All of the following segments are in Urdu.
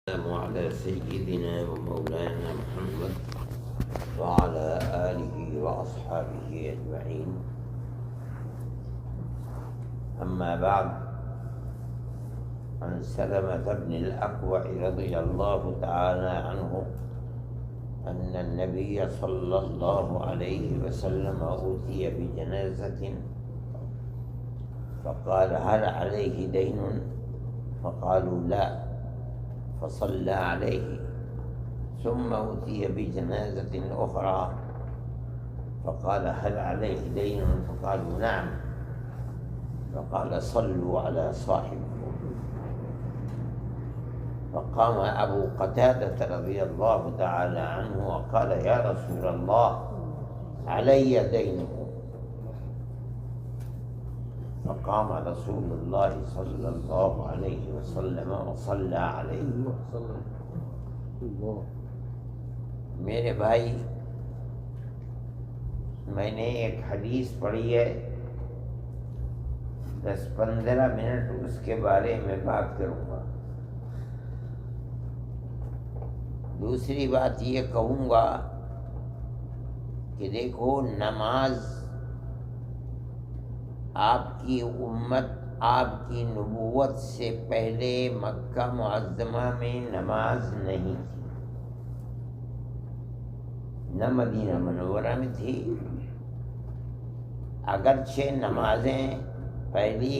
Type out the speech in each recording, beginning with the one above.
على سيدنا ومولانا محمد وعلى آله وأصحابه أجمعين. أما بعد، عن سلمة بن الأكوع رضي الله تعالى عنه أن النبي صلى الله عليه وسلم أوتي بجنازة فقال: هل عليه دين؟ فقالوا: لا، فصلى عليه. ثم أوتي بجنازة أخرى فقال: هل عليه دين؟ فقالوا: نعم. فقال: صلوا على صاحبكم. فقام أبو قتادة رضي الله تعالى عنه وقال: يا رسول الله، علي دينه. فقام رسول الله صلى الله عليه وسلم وصلى عليه. میرے بھائی، میں نے ایک حدیث پڑھی ہے، 10-15 منٹ اس کے بارے میں بات کروں گا. دوسری بات یہ کہوں گا کہ دیکھو، نماز آپ کی امت، آپ کی نبوت سے پہلے مکہ معظمہ میں نماز نہیں تھی، نہ مدینہ منورہ میں تھی. اگرچہ نمازیں پہلی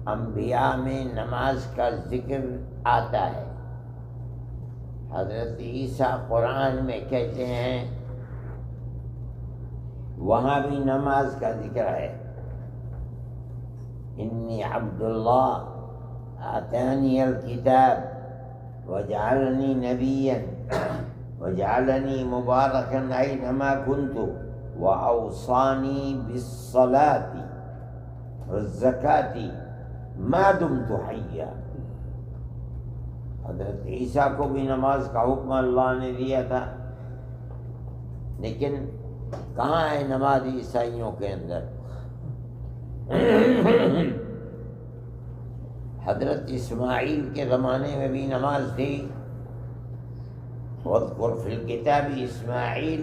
انبیاء میں نماز کا ذکر آتا ہے. حضرت عیسیٰ قرآن میں کہتے ہیں، وہاں بھی نماز کا ذکر ہے. انی عبد اللہ آتانی الکتاب وجعلنی نبیا وجعلنی مبارکا اینما کنت واوصانی بالصلاة والزکاة ما دمت حیا. حضرت عیسیٰ کو بھی نماز کا حکم اللہ نے دیا تھا، لیکن کہاں ہے نماز عیسائیوں کے اندر؟ حضرت اسماعیل کے زمانے میں بھی نماز تھی. واذکر فی الکتاب اسماعیل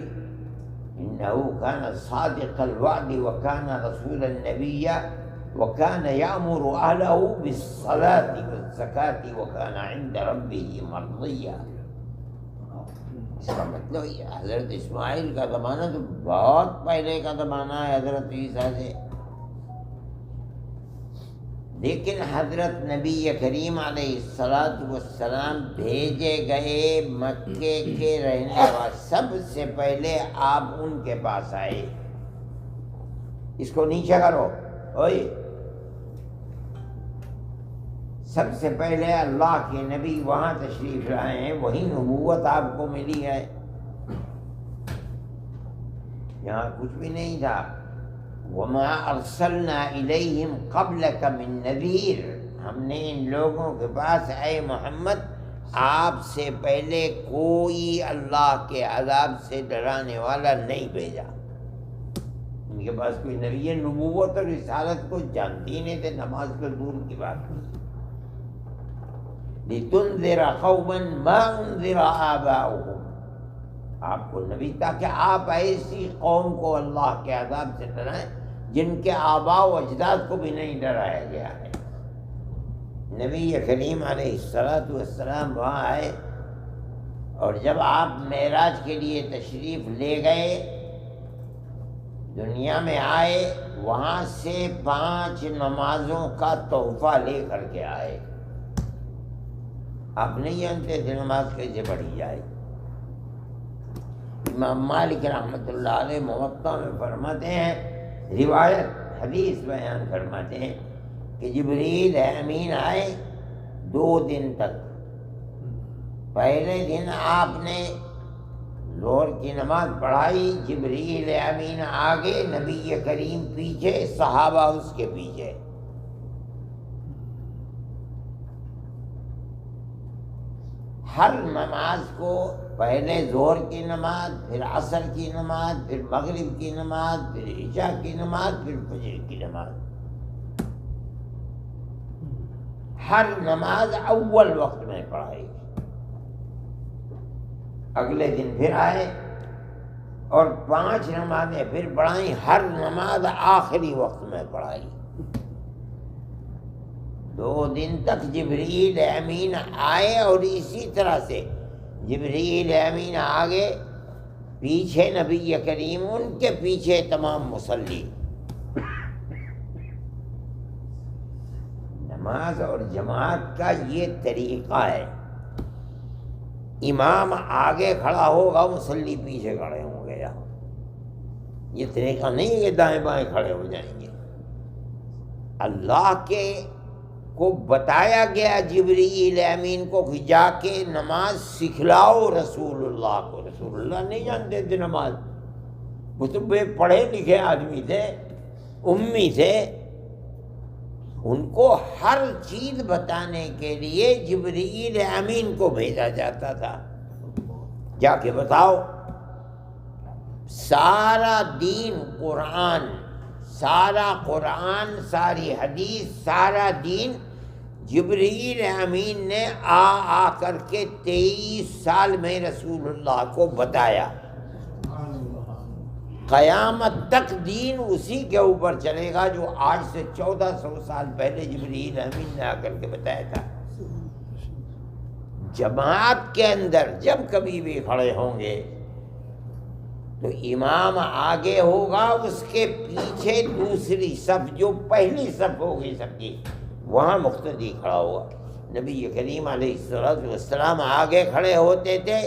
انہ کان صادق الوعد وکان رسولا نبیا وکان یأمر اہلہ بالصلاة والزکاة وکان عند ربہ مرضیا. اس کا مطلب یہ حضرت اسماعیل کا زمانہ تو بہت پہلے کا زمانہ ہے حضرت عیسیٰ سے. لیکن حضرت نبی کریم علیہ السلام بھیجے گئے مکے کے رہنے والے، سب سے پہلے آپ ان کے پاس آئے. اس کو نیچے کرو. اوئے، سب سے پہلے اللہ کے نبی وہاں تشریف لائے ہیں، وہی نبوت آپ کو ملی ہے. یہاں کچھ بھی نہیں تھا. وَمَا أَرْسَلْنَا إِلَيْهِمْ قَبْلَكَ مِن نَذِيرٍ. ہم نے ان لوگوں کے پاس، اے محمد، آپ سے پہلے کوئی اللہ کے عذاب سے ڈرانے والا نہیں بھیجا. ان کے پاس کوئی نبی نبوت اور رسالت کو جانتی نہیں تھے، نماز کو دور کی بات. لِتُنذِرَ قَوْمًا مَا أُنذِرَ آبَاؤُهُمْ. آپ کو نبی، تاکہ آپ ایسی قوم کو اللہ کے عذاب سے ڈرائیں جن کے آباء و اجداد کو بھی نہیں ڈرایا گیا ہے. نبی کریم علیہ السلام وہاں آئے، اور جب آپ معراج کے لیے تشریف لے گئے، دنیا میں آئے، وہاں سے 5 نمازوں کا تحفہ لے کر کے آئے. آپ نہیں جانتے تھے نماز کیسے پڑھی جائے. امام مالک رحمۃ اللہ علیہ موطا میں فرماتے ہیں، روایت حدیث بیان فرماتے ہیں کہ جبریل امین آئے 2 دن تک. پہلے دن آپ نے ظہر کی نماز پڑھائی، جبریل امین آگے، نبی کریم پیچھے، صحابہ اس کے پیچھے. ہر نماز کو پہلے ظہر کی نماز، پھر عصر کی نماز، پھر مغرب کی نماز، پھر عشاء کی نماز، پھر فجر کی نماز. ہر نماز اول وقت میں پڑھائی. اگلے دن پھر آئے اور 5 نمازیں پھر پڑھائیں، ہر نماز آخری وقت میں پڑھائی۔ 2 دن تک جبریل امین آئے اور اسی طرح سے جبریل امین آگے، پیچھے نبی کریم، ان کے پیچھے تمام مصلی۔ نماز اور جماعت کا یہ طریقہ ہے، امام آگے کھڑا ہوگا، مصلی پیچھے کھڑے ہوں گے۔ یہاں یہ طریقہ نہیں ہے کہ دائیں بائیں کھڑے ہو جائیں گے۔ اللہ کے کو بتایا گیا جبریل امین کو کہ جا کے نماز سکھلاؤ رسول اللہ کو۔ رسول اللہ نہیں جانتے تھے نماز، وہ تو بے پڑھے لکھے آدمی تھے، امی تھے، ان کو ہر چیز بتانے کے لیے جبریل امین کو بھیجا جاتا تھا، جا کے بتاؤ۔ سارا دین قرآن، سارا قرآن، ساری حدیث، سارا دین جبریل امین نے آ کر کے 23 سال میں رسول اللہ کو بتایا۔ قیامت تک دین اسی کے اوپر چلے گا جو آج سے 1400 سال پہلے جبریل امین نے آ کر کے بتایا تھا۔ جماعت کے اندر جب کبھی بھی کھڑے ہوں گے تو امام آگے ہوگا، اس کے پیچھے دوسری صف جو پہلی صف ہوگی سب کی، وہاں مقتدی کھڑا ہوگا۔ نبی کریم علیہ السلام آگے کھڑے ہوتے تھے،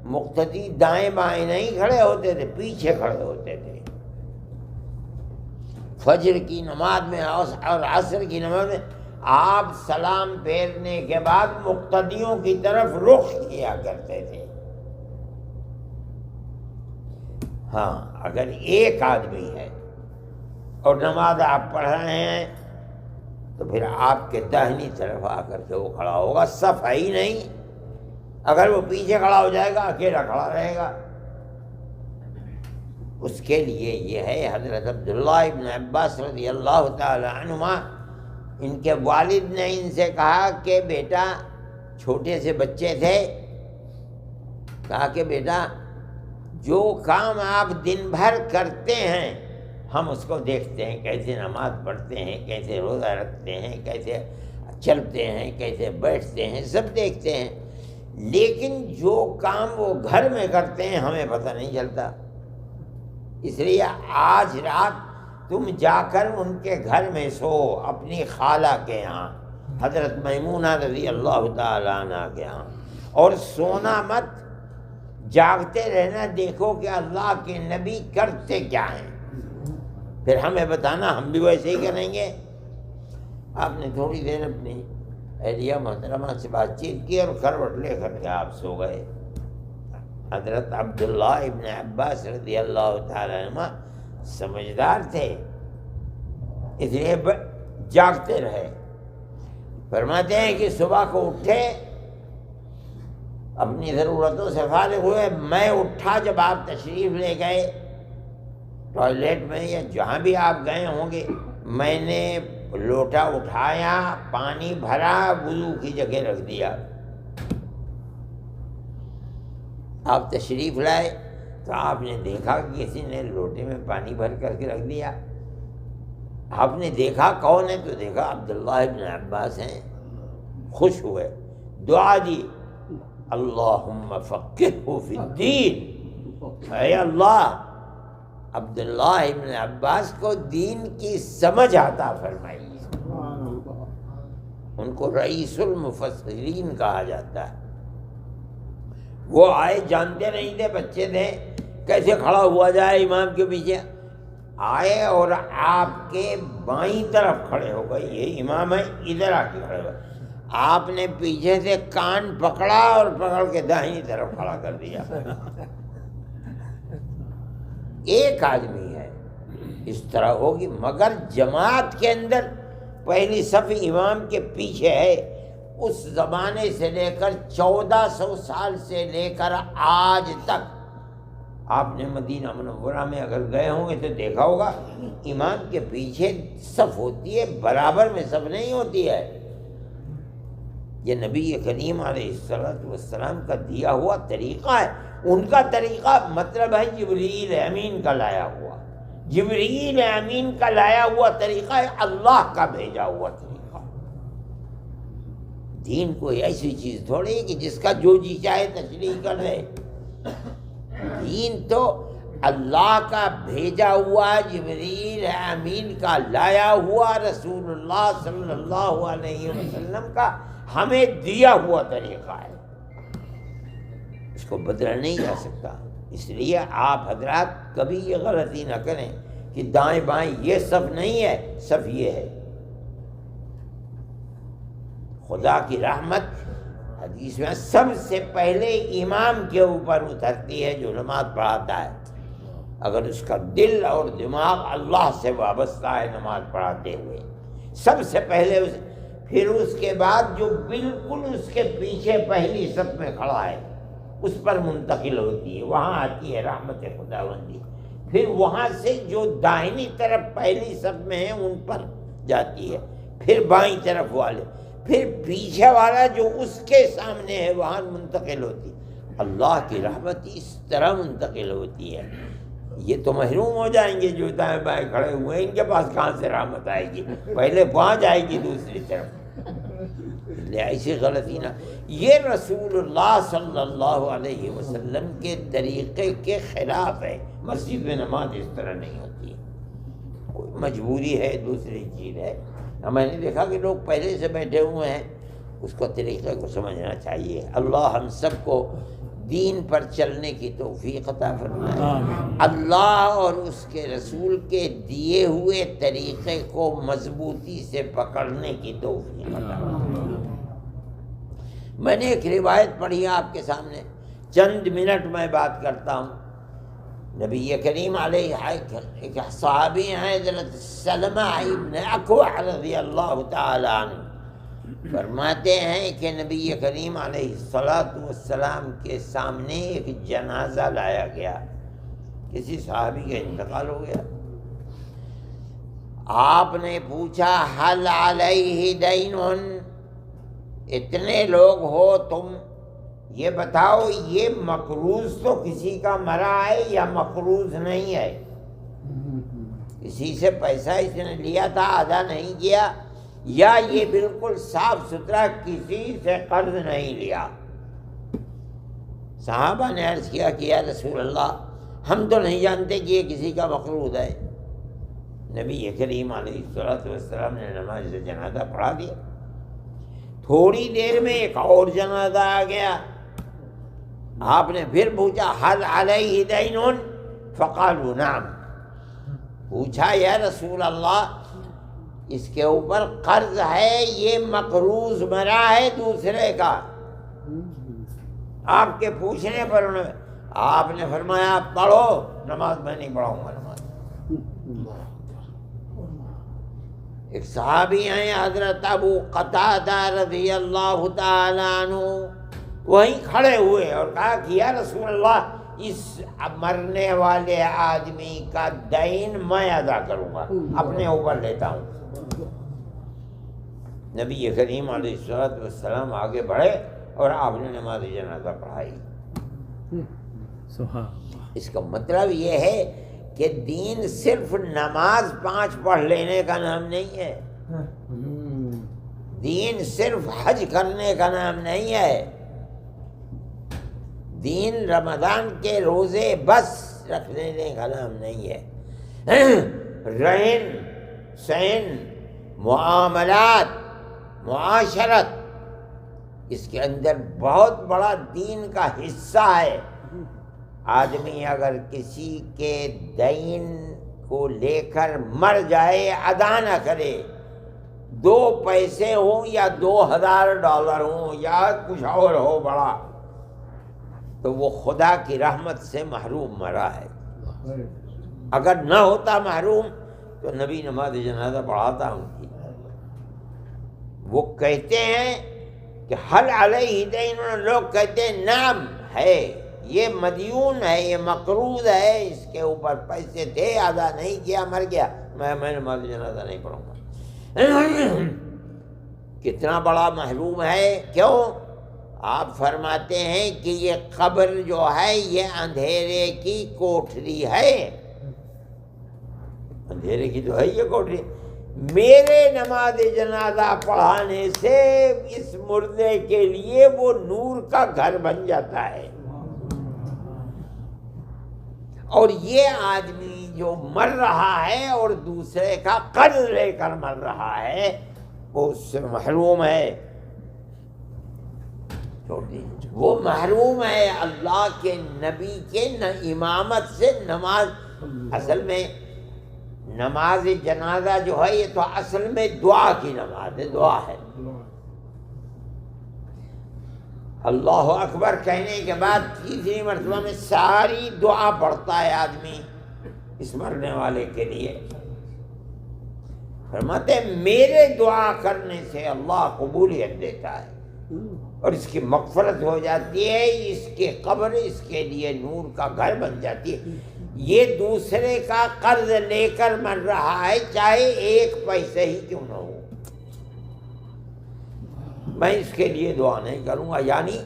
مقتدی دائیں بائیں نہیں کھڑے ہوتے تھے، پیچھے کھڑے ہوتے تھے۔ فجر کی نماز میں اور عصر کی نماز میں آپ سلام پھیرنے کے بعد مقتدیوں کی طرف رخ کیا کرتے تھے۔ ہاں، اگر ایک آدمی ہے اور نماز آپ پڑھ رہے ہیں تو پھر آپ کے داہنی طرف آ کر کے وہ کھڑا ہوگا، صف ہے ہی نہیں۔ اگر وہ پیچھے کھڑا ہو جائے گا، اکیلا کھڑا رہے گا۔ اس کے لیے یہ ہے، حضرت عبداللہ ابن عباس رضی اللہ تعالی عنہما، ان کے والد نے ان سے کہا کہ بیٹا، چھوٹے سے بچے تھے، کہا کہ بیٹا جو کام آپ دن بھر کرتے ہیں ہم اس کو دیکھتے ہیں، کیسے نماز پڑھتے ہیں، کیسے روزہ رکھتے ہیں، کیسے چلتے ہیں، کیسے بیٹھتے ہیں، سب دیکھتے ہیں، لیکن جو کام وہ گھر میں کرتے ہیں ہمیں پتہ نہیں چلتا۔ اس لیے آج رات تم جا کر ان کے گھر میں سو، اپنی خالہ کے یہاں، حضرت میمونہ رضی اللہ تعالیٰ عنہ کے یہاں، اور سونا مت، جاگتے رہنا، دیکھو کہ اللہ کے نبی کرتے کیا ہیں، پھر ہمیں بتانا، ہم بھی ویسے ہی کریں گے۔ آپ نے تھوڑی دیر اپنی اہلیہ محترمہ سے بات چیت کی اور کروٹ لے کر کے آپ سو گئے۔ حضرت عبداللہ ابن عباس رضی اللہ تعالیٰ عنہ سمجھدار تھے، اس لیے جاگتے رہے۔ فرماتے ہیں کہ صبح کو اٹھے، اپنی ضرورتوں سے فارغ ہوئے، میں اٹھا جب آپ تشریف لے گئے ٹوائلٹ میں یا جہاں بھی آپ گئے ہوں گے، میں نے لوٹا اٹھایا، پانی بھرا، وضو کی جگہ رکھ دیا۔ آپ تشریف لائے تو آپ نے دیکھا کہ کسی نے لوٹے میں پانی بھر کر کے رکھ دیا۔ آپ نے دیکھا کون ہے، تو دیکھا عبداللہ ابن عباس ہیں۔ خوش ہوئے، دعا دی، اللہم فقہہ فی الدین، اے اللہ عبداللہ ابن عباس کو دین کی سمجھ عطا فرمائی۔ ان کو رئیس المفسرین کہا جاتا ہے۔ وہ آئے، جانتے نہیں تھے، بچے تھے، کیسے کھڑا ہوا جائے امام کے پیچھے، آئے اور آپ کے بائیں طرف کھڑے ہو گئے، یہ امام ہے، ادھر آ کے کھڑے ہوئے۔ آپ نے پیچھے سے کان پکڑا اور پکڑ کے داہنی طرف کھڑا کر دیا۔ ایک آدمی ہے، اس طرح ہوگی، مگر جماعت کے اندر پہلی صف امام کے پیچھے ہے۔ اس زمانے سے لے کر 1400 سال سے لے کر آج تک، آپ نے مدینہ منورہ میں اگر گئے ہوں گے تو دیکھا ہوگا، امام کے پیچھے صف ہوتی ہے، برابر میں صف نہیں ہوتی ہے۔ یہ نبی کریم علیہ السلام کا دیا ہوا طریقہ ہے. ان کا طریقہ مطلب ہے جبریل امین کا لایا ہوا. جبریل امین کا لایا ہوا طریقہ ہے اللہ کا بھیجا ہوا طریقہ. دین کوئی ایسی چیز تھوڑی ہے کہ جس کا جو جی چاہے تشریح کر دے. دین تو اللہ کا بھیجا ہوا جبریل امین کا لایا ہوا رسول اللہ صلی اللہ علیہ وسلم کا ہمیں دیا ہوا طریقہ ہے. اس کو بدلا نہیں جا سکتا. اس لیے آپ حضرات کبھی یہ غلطی نہ کریں کہ دائیں بائیں یہ صف نہیں ہے، صف یہ ہے. خدا کی رحمت حدیث میں سب سے پہلے امام کے اوپر اترتی ہے جو نماز پڑھاتا ہے. اگر اس کا دل اور دماغ اللہ سے وابستہ ہے نماز پڑھاتے ہوئے، سب سے پہلے پھر اس کے بعد جو بالکل اس کے پیچھے پہلی صف میں کھڑا ہے اس پر منتقل ہوتی ہے، وہاں آتی ہے رحمت خداوندی. پھر وہاں سے جو داہنی طرف پہلی صف میں ہیں ان پر جاتی ہے، پھر بائیں طرف والے، پھر پیچھے والا جو اس کے سامنے ہے وہاں منتقل ہوتی. اللہ کی رحمت اس طرح منتقل ہوتی ہے. یہ تو محروم ہو جائیں گے جو دائیں بائیں کھڑے ہوئے ہیں، ان کے پاس کہاں سے رحمت آئے گی؟ پہلے پہنچ جائے گی دوسری طرف. ایسی غلطی نہ. یہ رسول اللہ صلی اللہ علیہ وسلم کے طریقے کے خلاف ہے. مسجد میں نماز اس طرح نہیں ہوتی. کوئی مجبوری ہے، دوسری چیز ہے. میں نے دیکھا کہ لوگ پہلے سے بیٹھے ہوئے ہیں، اس کو طریقے کو سمجھنا چاہیے. اللہ ہم سب کو دین پر چلنے کی توفیق عطا فرمائے. اللہ اور اس کے رسول کے دیے ہوئے طریقے کو مضبوطی سے پکڑنے کی توفیق عطا فرمائے. میں نے ایک روایت پڑھی آپ کے سامنے، چند منٹ میں بات کرتا ہوں. نبی کریم علیہ ایک صحابی ہیں حضرت سلمہ ابن اکوع رضی اللہ تعالی عنہ، فرماتے ہیں کہ نبی کریم علیہ السلام کے سامنے ایک جنازہ لایا گیا. کسی صحابی کا انتقال ہو گیا. آپ نے پوچھا حل علیہ دین، اتنے لوگ ہو تم، یہ بتاؤ یہ مقروض تو کسی کا مرا ہے یا مقروض نہیں ہے؟ کسی سے پیسہ اس نے لیا تھا ادا نہیں کیا، یا یہ بالکل صاف ستھرا کسی سے قرض نہیں لیا؟ صحابہ نے عرض کیا کہ یا رسول اللہ ہم تو نہیں جانتے کہ یہ کسی کا مقروض ہے. نبی کریم علیہ السلام نے نماز جنازہ پڑھا دیا. تھوڑی دیر میں ایک اور جنازہ آ گیا. آپ نے پھر پوچھا حل علیہ دین؟ فقالوا نعم. پوچھا یا رسول اللہ اس کے اوپر قرض ہے، یہ مقروض مرا ہے دوسرے کا؟ آپ کے پوچھنے پر آپ نے فرمایا پڑھو. نماز میں نہیں پڑھاؤں گا نماز. ایک صحابی ہیں حضرت ابو قتادہ رضی اللہ تعالی عنہ، وہیں کھڑے ہوئے اور کہا کہ یا رسول اللہ اس مرنے والے آدمی کا دین میں ادا کروں گا، اپنے اوپر لیتا ہوں. نبی کریم علیہ السلام آگے بڑھے اور آپ نے نماز جنازہ پڑھائی. اس کا مطلب یہ ہے کہ دین صرف نماز 5 پڑھ لینے کا نام نہیں ہے. دین صرف حج کرنے کا نام نہیں ہے. دین رمضان کے روزے بس رکھ لینے کا نام نہیں ہے. رہن سہن، معاملات، معاشرت، اس کے اندر بہت بڑا دین کا حصہ ہے. آدمی اگر کسی کے دین کو لے کر مر جائے، ادا نہ کرے، 2 پیسے ہوں یا $2000 ہوں یا کچھ اور ہو بڑا، تو وہ خدا کی رحمت سے محروم مرا ہے. اگر نہ ہوتا محروم تو نبی نماز جنازہ پڑھاتا ان کی. وہ کہتے ہیں کہ حل علیہ دین، لوگ کہتے ہیں نام ہے، یہ مدیون ہے، یہ مقروض ہے، اس کے اوپر پیسے تھے ادا نہیں کیا مر گیا، میں نماز جنازہ نہیں پڑھوں گا. کتنا بڑا محروم ہے. کیوں؟ آپ فرماتے ہیں کہ یہ قبر جو ہے یہ اندھیرے کی کوٹھری ہے. اندھیرے کی تو ہے یہ کوٹھری. میرے نماز جنازہ پڑھانے سے اس مردے کے لیے وہ نور کا گھر بن جاتا ہے. اور یہ آدمی جو مر رہا ہے اور دوسرے کا قرض لے کر مر رہا ہے وہ اس سے محروم ہے. وہ محروم ہے اللہ کے نبی کے امامت سے. نماز اصل میں نماز جنازہ جو ہے یہ تو اصل میں دعا کی نماز ہے، دعا ہے. اللہ اکبر کہنے کے بعد تیسری مرتبہ میں ساری دعا پڑھتا ہے آدمی اس مرنے والے کے لیے. فرماتے ہیں میرے دعا کرنے سے اللہ قبولیت دیتا ہے اور اس کی مغفرت ہو جاتی ہے. اس کے قبر اس کے لیے نور کا گھر بن جاتی ہے. یہ دوسرے کا قرض لے کر مر رہا ہے، چاہے ایک پیسے ہی کیوں نہ ہو، میں اس کے لیے دعا نہیں کروں گا. یعنی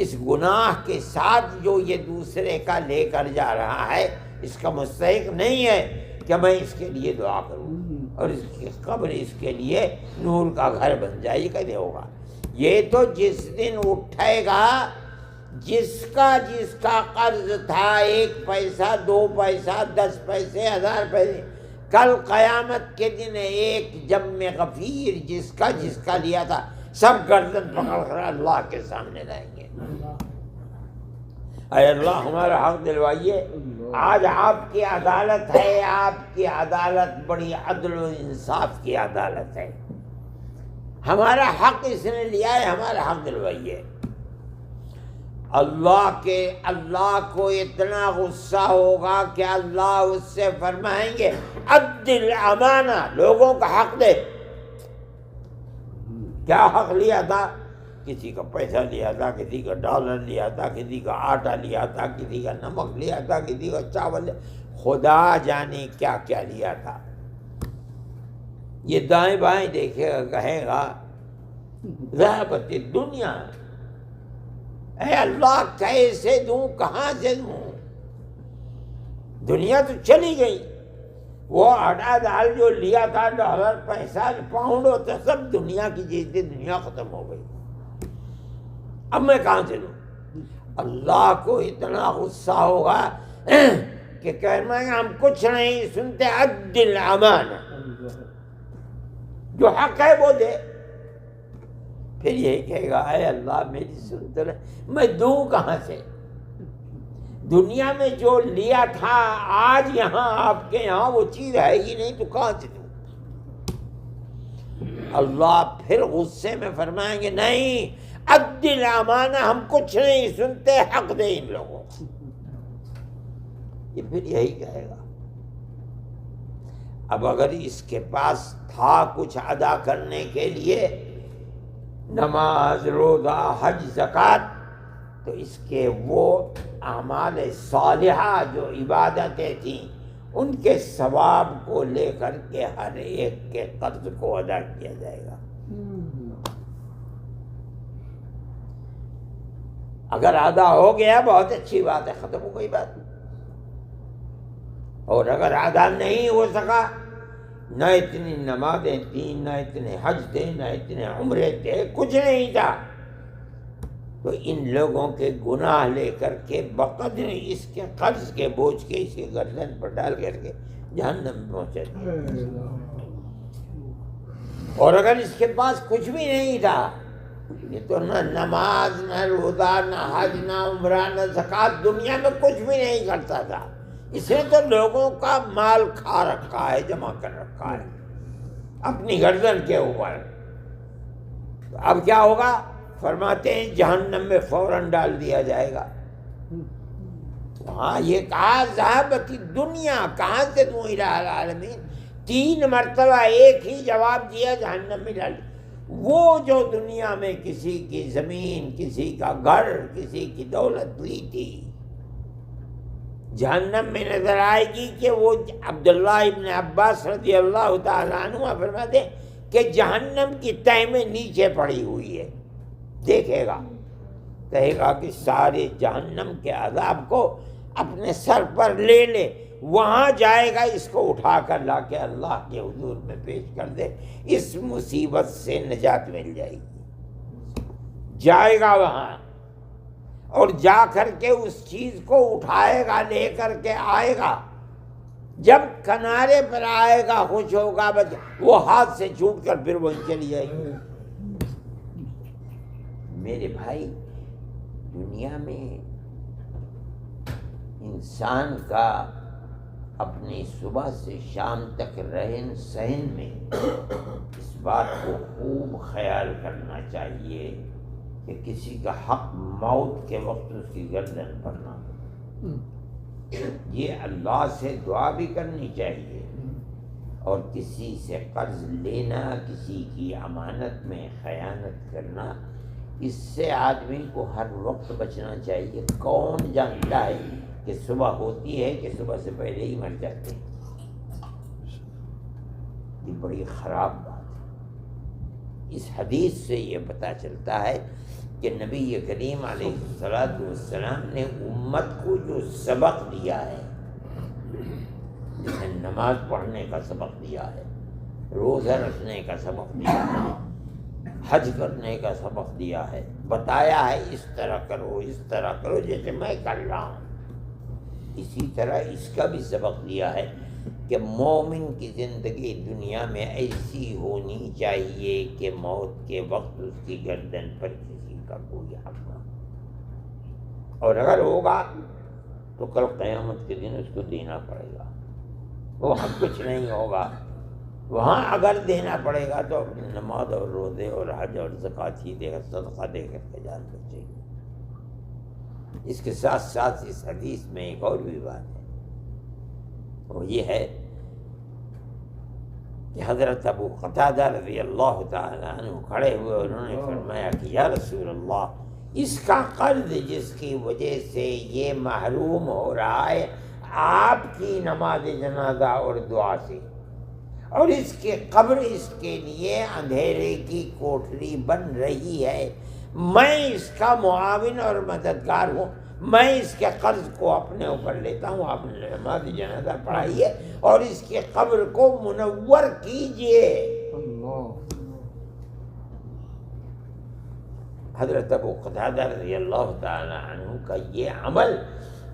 اس گناہ کے ساتھ جو یہ دوسرے کا لے کر جا رہا ہے اس کا مستحق نہیں ہے کہ میں اس کے لیے دعا کروں اور اس کی قبر اس کے لیے نور کا گھر بن جائے. یہ کیسے ہوگا؟ یہ تو جس دن اٹھے گا جس کا قرض تھا 1 پیسہ 2 پیسہ 10 پیسے 1000 پیسے، کل قیامت کے دن ایک جم غفیر جس کا لیا تھا سب گردن پکڑ کر اللہ کے سامنے لائیں گے. اے اللہ ہمارا حق دلوائیے. آج آپ کی عدالت ہے، آپ کی عدالت بڑی عدل و انصاف کی عدالت ہے. ہمارا حق اس نے لیا ہے، ہمارا حق دلوائیے. اللہ کو اتنا غصہ ہوگا کہ اللہ اس سے فرمائیں گے عد الامانہ، لوگوں کا حق دے. کیا حق لیا تھا؟ کسی کا پیسہ لیا تھا، کسی کا ڈالر لیا تھا، کسی کا آٹا لیا تھا، کسی کا نمک لیا تھا، کسی کا چاول لیا. خدا جانے کیا کیا لیا تھا. یہ دائیں بائیں دیکھے گا، کہے گا ذہبت الدنیا. اے اللہ کیسے دوں، کہاں سے دوں؟ دنیا تو چلی گئی. وہ آٹا دال جو لیا تھا، ڈالر پیسہ پاؤنڈ ہوتا، سب دنیا کی چیزیں دنیا ختم ہو گئی. اب میں کہاں سے دوں؟ اللہ کو اتنا غصہ ہوگا کہ کہنا ہم کچھ نہیں سنتے. عد الامانہ، جو حق ہے وہ دے. پھر یہی کہے گا اے اللہ میری سن تو رہے، میں دوں کہاں سے؟ دنیا میں جو لیا تھا آج یہاں آپ کے یہاں وہ چیز ہے ہی نہیں، تو کہاں سے دوں؟ اللہ پھر غصے میں فرمائیں گے نہیں، عد الامانہ، ہم کچھ نہیں سنتے، حق دے ان لوگوں. یہ پھر یہی کہے گا. اب اگر اس کے پاس تھا کچھ ادا کرنے کے لیے، نماز روزہ حج زکوٰۃ، تو اس کے وہ اعمال صالحہ جو عبادتیں تھیں ان کے ثواب کو لے کر کے ہر ایک کے قرض کو ادا کیا جائے گا. اگر ادا ہو گیا بہت اچھی بات ہے، ختم ہو گئی بات. اور اگر ادا نہیں ہو سکا، نہ اتنی نمازیں تھیں، نہ اتنے حج تھے، نہ اتنے عمرے تھے، کچھ نہیں تھا، تو ان لوگوں کے گناہ لے کر کے بقدر اس کے قرض کے بوجھ کے اس کے گردن پر ڈال کر کے جہنم میں پہنچا دیا. اور اگر اس کے پاس کچھ بھی نہیں تھا، یہ تو نہ نماز، نہ روزہ، نہ حج، نہ عمرہ، نہ زکوٰۃ، دنیا میں کچھ بھی نہیں کرتا تھا، اس نے تو لوگوں کا مال کھا رکھا ہے، جمع کر رکھا ہے اپنی گردن کے اوپر. تو اب کیا ہوگا؟ فرماتے ہیں جہنم میں فوراً ڈال دیا جائے گا. وہاں یہ کہا ذہبت الدنیا، کہاں سے دوں الہ العالمین؟ 3 مرتبہ ایک ہی جواب دیا، جہنم میں ڈال. وہ جو دنیا میں کسی کی زمین، کسی کا گھر، کسی کی دولت لی تھی، جہنم میں نظر آئے گی کہ وہ عبداللہ ابن عباس رضی اللہ تعالیٰ عنہ فرماتے کہ جہنم کی تہ میں نیچے پڑی ہوئی ہے، دیکھے گا، کہے گا کہ سارے جہنم کے عذاب کو اپنے سر پر لے لے، وہاں جائے گا، اس کو اٹھا کر لا کے اللہ کے حضور میں پیش کر دے، اس مصیبت سے نجات مل جائے گی۔ جائے گا وہاں اور جا کر کے اس چیز کو اٹھائے گا، لے کر کے آئے گا، جب کنارے پر آئے گا خوش ہوگا، وہ ہاتھ سے چھوٹ کر پھر وہیں چلی جائے گی۔ میرے بھائی، دنیا میں انسان کا اپنی صبح سے شام تک رہن سہن میں اس بات کو خوب خیال کرنا چاہیے کہ کسی کا حق موت کے وقت اس کی گردن پر نہ ہو۔ یہ اللہ سے دعا بھی کرنی چاہیے، اور کسی سے قرض لینا، کسی کی امانت میں خیانت کرنا، اس سے آدمی کو ہر وقت بچنا چاہیے۔ کون جانتا ہے کہ صبح ہوتی ہے کہ صبح سے پہلے ہی مر جاتے ہیں؟ یہ بڑی خراب بات ہے۔ اس حدیث سے یہ پتہ چلتا ہے کہ نبی کریم علیہ الصلوۃ والسلام نے امت کو جو سبق دیا ہے، جسے نماز پڑھنے کا سبق دیا ہے، روزہ رکھنے کا سبق دیا ہے، حج کرنے کا سبق دیا ہے، بتایا ہے اس طرح کرو، اس طرح کرو جیسے میں کر رہا ہوں، اسی طرح اس کا بھی سبق دیا ہے کہ مومن کی زندگی دنیا میں ایسی ہونی چاہیے کہ موت کے وقت اس کی گردن پر کسی کا کوئی حق نہ ہو، اور اگر ہوگا تو کل قیامت کے دن اس کو دینا پڑے گا، وہ حق کچھ نہیں ہوگا۔ وہاں اگر دینا پڑے گا تو اپنی نماز اور روزے اور حج اور زکوٰۃ ہی دے کر، صدقہ دے کر کے جان بچے گی۔ اس کے ساتھ ساتھ اس حدیث میں ایک اور بھی بات ہے، وہ یہ ہے کہ حضرت ابو قتادہ رضی اللہ تعالی عنہ کھڑے ہوئے، انہوں نے فرمایا کہ یا رسول اللہ، اس کا قرض جس کی وجہ سے یہ محروم ہو رہا ہے آپ کی نماز جنازہ اور دعا سے، اور اس کی قبر اس کے لیے اندھیرے کی کوٹھری بن رہی ہے، میں اس کا معاون اور مددگار ہوں، میں اس کے قرض کو اپنے اوپر لیتا ہوں، آپ نے نماز جنازہ پڑھائیے اور اس کی قبر کو منور کیجئے۔ حضرت ابو قتادہ رضی اللہ تعالی عنہ کا یہ عمل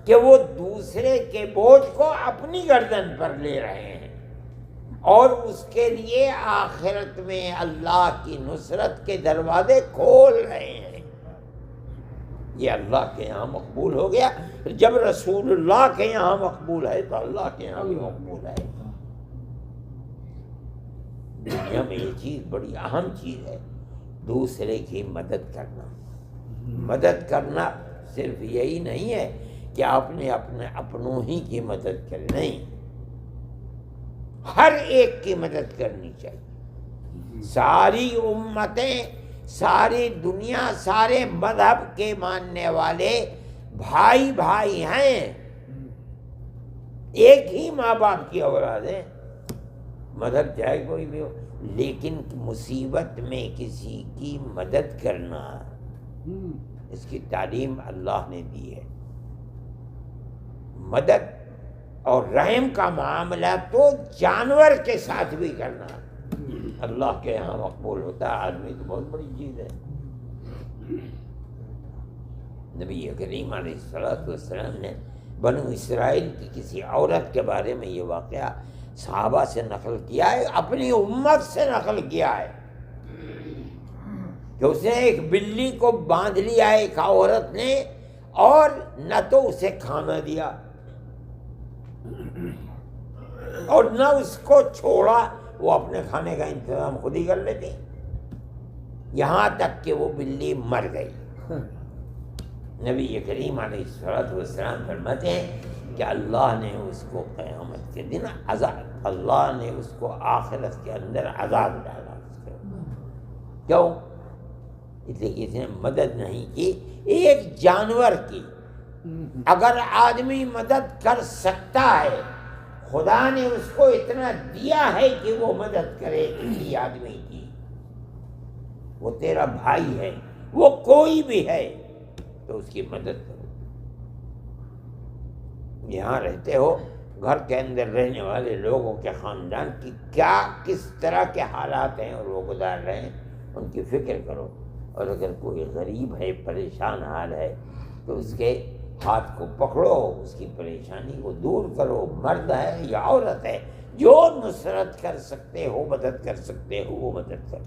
کہ وہ دوسرے کے بوجھ کو اپنی گردن پر لے رہے ہیں اور اس کے لیے آخرت میں اللہ کی نصرت کے دروازے کھول رہے ہیں، یہ اللہ کے یہاں مقبول ہو گیا۔ جب رسول اللہ کے یہاں مقبول ہے تو اللہ کے یہاں بھی مقبول ہے۔ دنیا میں یہ چیز بڑی اہم چیز ہے، دوسرے کی مدد کرنا۔ مدد کرنا صرف یہی نہیں ہے کہ آپ نے اپنے اپنوں ہی کی مدد کرنی، نہیں، ہر ایک کی مدد کرنی چاہیے۔ ساری امتیں، ساری دنیا، سارے مذہب کے ماننے والے بھائی بھائی ہیں، ایک ہی ماں باپ کی اولاد ہیں، مذہب چاہے کوئی بھی ہو، لیکن مصیبت میں کسی کی مدد کرنا، اس کی تعلیم اللہ نے دی ہے۔ مدد اور رحم کا معاملہ تو جانور کے ساتھ بھی کرنا اللہ کے یہاں مقبول ہوتا ہے، آدمی تو بہت بڑی چیز ہے۔ نبی کریم علیہ الصلوۃ والسلام نے بنو اسرائیل کی کسی عورت کے بارے میں یہ واقعہ صحابہ سے نقل کیا ہے، اپنی امت سے نقل کیا ہے، کہ اس نے ایک بلی کو باندھ لیا ایک عورت نے، اور نہ تو اسے کھانا دیا اور نہ اس کو چھوڑا، وہ اپنے کھانے کا انتظام خود ہی کر لیتی، یہاں تک کہ وہ بلی مر گئی۔ نبی کریم علیہ الصلوۃ والسلام فرماتے ہیں کہ اللہ نے اس کو قیامت کے دن عذاب، اللہ نے اس کو آخرت کے اندر عذاب ڈالا۔ کیوں؟ اس لیے کہ اس نے مدد نہیں کی ایک جانور کی۔ اگر آدمی مدد کر سکتا ہے خدا نے اس کو اتنا دیا ہے کہ وہ مدد کرے کسی آدمی کی، وہ تیرا بھائی ہے، وہ کوئی بھی ہے تو اس کی مدد کرو۔ یہاں رہتے ہو، گھر کے اندر رہنے والے لوگوں کے خاندان کی کیا کس طرح کے حالات ہیں اور وہ گزار رہے ہیں، ان کی فکر کرو۔ اور اگر کوئی غریب ہے، پریشان حال ہے، تو اس کے ہاتھ کو پکڑو، اس کی پریشانی کو دور کرو، مرد ہے یا عورت ہے، جو نصرت کر سکتے ہو، مدد کر سکتے ہو، وہ مدد کرو۔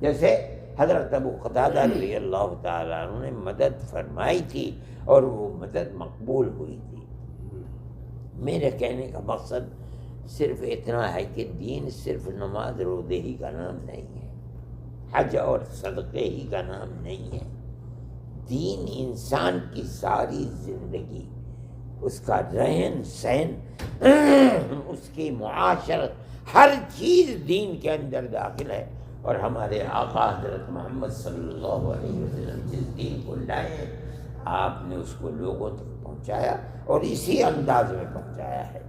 جیسے حضرت ابو قتادہ رضی اللہ تعالیٰ عنہ نے مدد فرمائی تھی اور وہ مدد مقبول ہوئی تھی۔ میرے کہنے کا مقصد صرف اتنا ہے کہ دین صرف نماز روزے ہی کا نام نہیں ہے، حج اور صدقے ہی کا نام نہیں ہے۔ دین انسان کی ساری زندگی، اس کا رہن سہن، اس کی معاشرت، ہر چیز دین کے اندر داخل ہے۔ اور ہمارے آقا حضرت محمد صلی اللہ علیہ وسلم جس دین کو لائے ہیں، آپ نے اس کو لوگوں تک پہنچایا اور اسی انداز میں پہنچایا ہے۔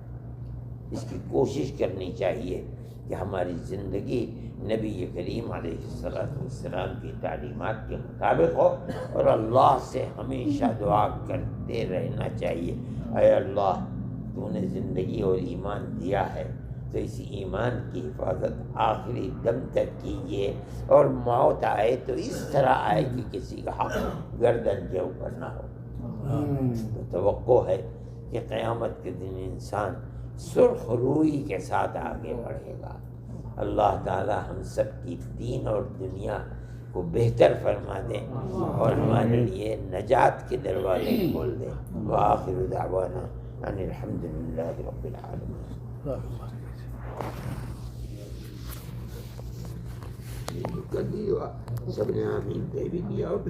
اس کی کوشش کرنی چاہیے کہ ہماری زندگی نبی کریم علیہ السلام کی تعلیمات کے مطابق ہو، اور اللہ سے ہمیشہ دعا کرتے رہنا چاہیے، اے اللہ تو نے زندگی اور ایمان دیا ہے تو اس ایمان کی حفاظت آخری دم تک کیجیے، اور موت آئے تو اس طرح آئے کہ کسی کا حق گردن کے اوپر نہ ہو۔ تو توقع ہے کہ قیامت کے دن انسان سرخ روئی کے ساتھ آگے بڑھے گا۔ اللہ تعالی ہم سب کی دین اور دنیا کو بہتر فرما دیں اور ہمارے لیے نجات کے دروازے کھول دیں۔ وآخر دعوانا ان الحمد للہ رب العالمین۔ سب نے آمین کہہ بھی دیا۔